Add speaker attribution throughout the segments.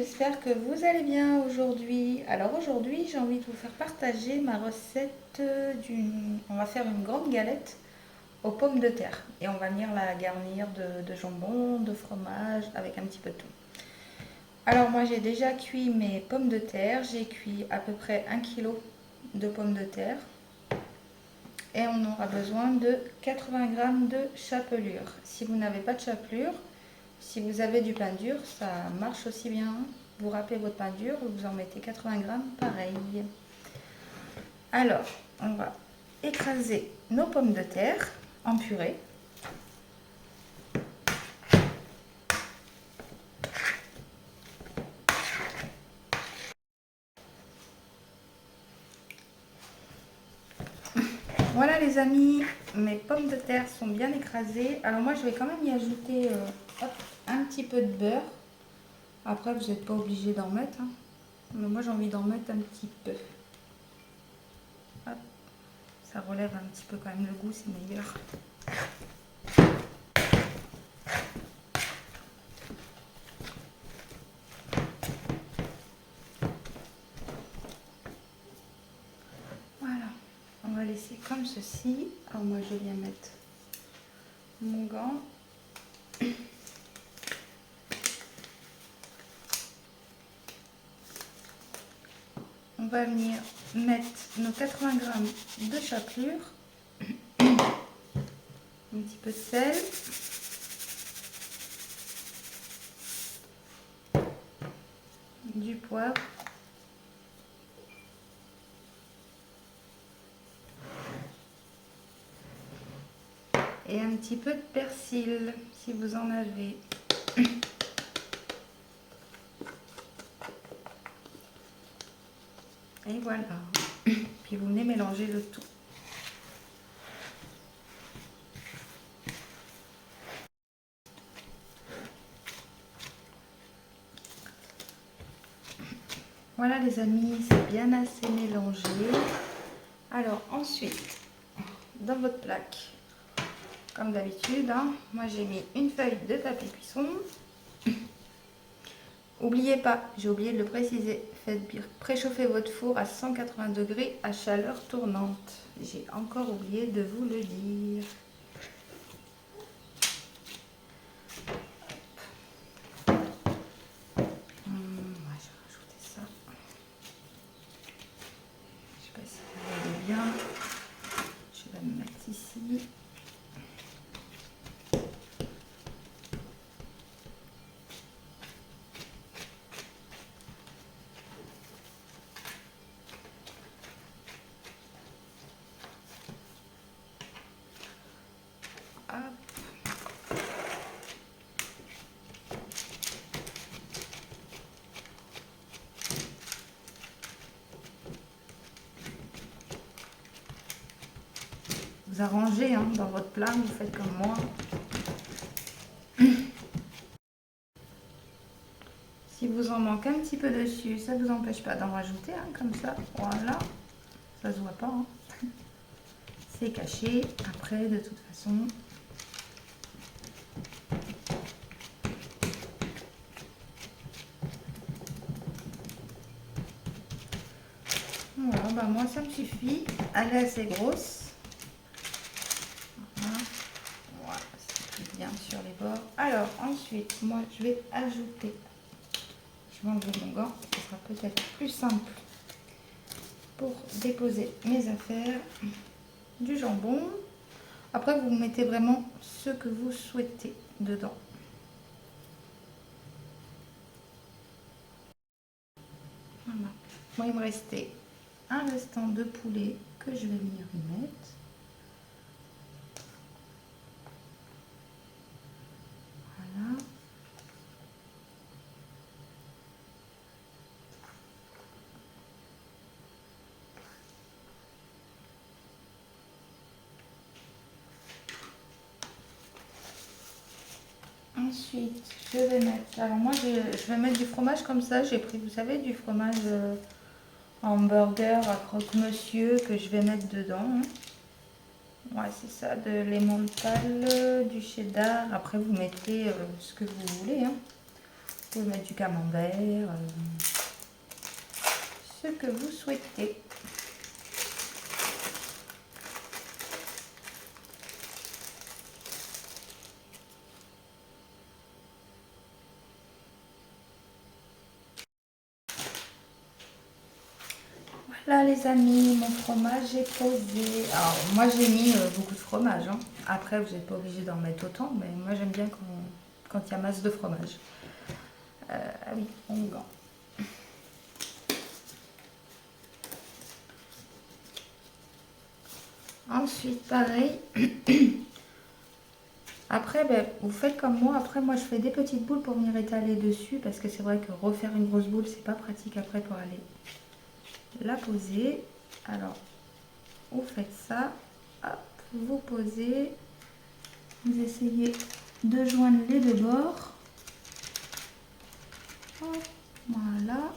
Speaker 1: j'espère que vous allez bien aujourd'hui. Alors aujourd'hui, j'ai envie de vous faire partager ma recette d'une... On va faire une grande galette aux pommes de terre. Et on va venir la garnir de jambon, de fromage, avec un petit peu de tout. Alors moi, j'ai déjà cuit mes pommes de terre. J'ai cuit à peu près 1 kg de pommes de terre. Et on aura besoin de 80 g de chapelure. Si vous n'avez pas de chapelure, si vous avez du pain dur, ça marche aussi bien. Vous râpez votre pain dur, vous en mettez 80 g, pareil. Alors, on va écraser nos pommes de terre en purée. Voilà les amis, mes pommes de terre sont bien écrasées. Alors moi, je vais quand même y ajouter un petit peu de beurre. Après, vous n'êtes pas obligé d'en mettre, hein. Mais moi, j'ai envie d'en mettre un petit peu. Hop. Ça relève un petit peu quand même le goût, c'est meilleur. Voilà, on va laisser comme ceci. Alors moi, je viens mettre mon gant. On va venir mettre nos 80 g de chapelure, un petit peu de sel, du poivre, et un petit peu de persil si vous en avez. Et voilà. Puis vous venez mélanger le tout. Voilà les amis, c'est bien assez mélangé. Alors ensuite, dans votre plaque, comme d'habitude, hein, moi j'ai mis une feuille de papier cuisson. N'oubliez pas, j'ai oublié de le préciser, faites préchauffer votre four à 180 degrés à chaleur tournante. J'ai encore oublié de vous le dire. Je vais rajouter ça. Je ne sais pas si vous voyez bien. Je vais me mettre ici. Hop. Vous arrangez hein, dans votre plat, vous faites comme moi. Si vous en manque un petit peu dessus, ça ne vous empêche pas d'en rajouter, hein, comme ça. Voilà, ça se voit pas. Hein. C'est caché après, de toute façon. Voilà, bah moi ça me suffit. Elle est assez grosse. Voilà, voilà, c'est bien sur les bords. Alors ensuite, moi je vais ajouter. Je vais enlever mon gant, ce sera peut-être plus simple pour déposer mes affaires. Du jambon. Après, vous mettez vraiment ce que vous souhaitez dedans. Voilà. Moi, il me restait un restant de poulet que je vais venir y mettre. Voilà. Ensuite, je vais mettre... Alors moi, je vais mettre du fromage comme ça. J'ai pris, vous savez, du fromage hamburger à croque-monsieur que je vais mettre dedans. Hein. Ouais, c'est ça, de l'emmental, du cheddar. Après, vous mettez ce que vous voulez. Hein. pouvez mettre du camembert, ce que vous souhaitez. Voilà les amis, mon fromage est posé. Alors moi j'ai mis beaucoup de fromage, hein. Après vous n'êtes pas obligé d'en mettre autant, mais moi j'aime bien quand il y a masse de fromage. Ah oui, onguent. Ensuite pareil. Après ben, vous faites comme moi. Après moi je fais des petites boules pour venir étaler dessus, parce que c'est vrai que refaire une grosse boule c'est pas pratique après pour aller la poser. Alors vous faites ça, hop, vous posez, vous essayez de joindre les deux bords. Hop, voilà.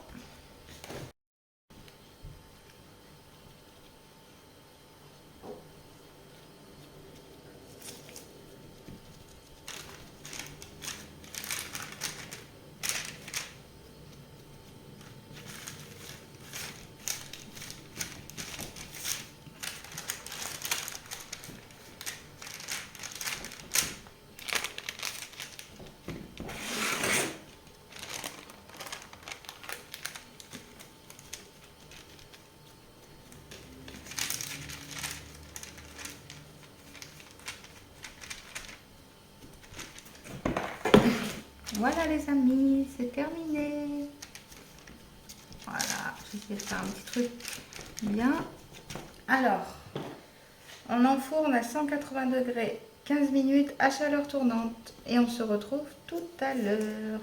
Speaker 1: Voilà les amis, c'est terminé. Voilà, j'essaie de faire un petit truc bien. Alors, on enfourne à 180 degrés 15 minutes à chaleur tournante et on se retrouve tout à l'heure.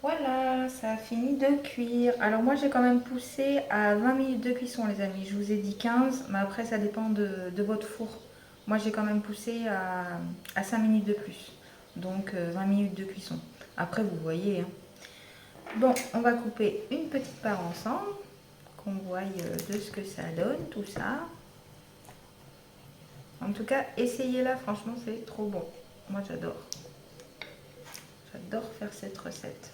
Speaker 1: Voilà, ça a fini de cuire. Alors moi j'ai quand même poussé à 20 minutes de cuisson les amis. Je vous ai dit 15, mais après ça dépend de votre four. Moi j'ai quand même poussé à 5 minutes de plus. Donc 20 minutes de cuisson. Après vous voyez, hein. Bon, on va couper une petite part ensemble, qu'on voie de ce que ça donne, tout ça. En tout cas, essayez-la, franchement, c'est trop bon. Moi, j'adore. J'adore faire cette recette.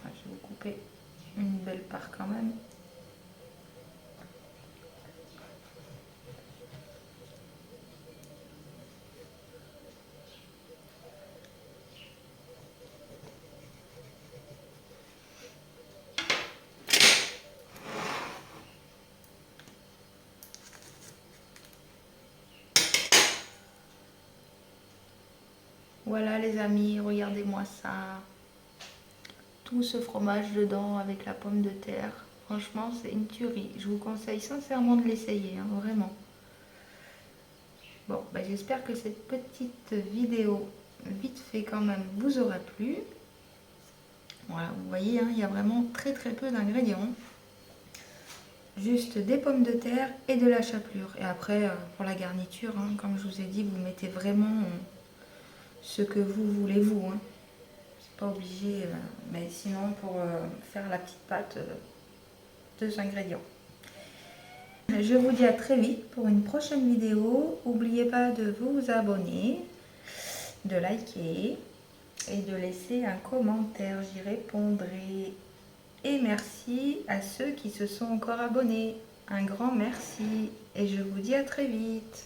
Speaker 1: Je vais vous couper une belle part quand même. Voilà les amis, regardez-moi ça. Tout ce fromage dedans avec la pomme de terre. Franchement, c'est une tuerie. Je vous conseille sincèrement de l'essayer, hein, vraiment. Bon, ben, j'espère que cette petite vidéo, vite fait quand même, vous aura plu. Voilà, vous voyez, hein, il y a vraiment très peu d'ingrédients. Juste des pommes de terre et de la chapelure. Et après, pour la garniture, hein, comme je vous ai dit, vous mettez vraiment ce que vous voulez vous. Hein. C'est pas obligé, mais sinon pour faire la petite pâte, 2 ingrédients. Je vous dis à très vite pour une prochaine vidéo. N'oubliez pas de vous abonner, de liker et de laisser un commentaire. J'y répondrai. Et merci à ceux qui se sont encore abonnés. Un grand merci et je vous dis à très vite.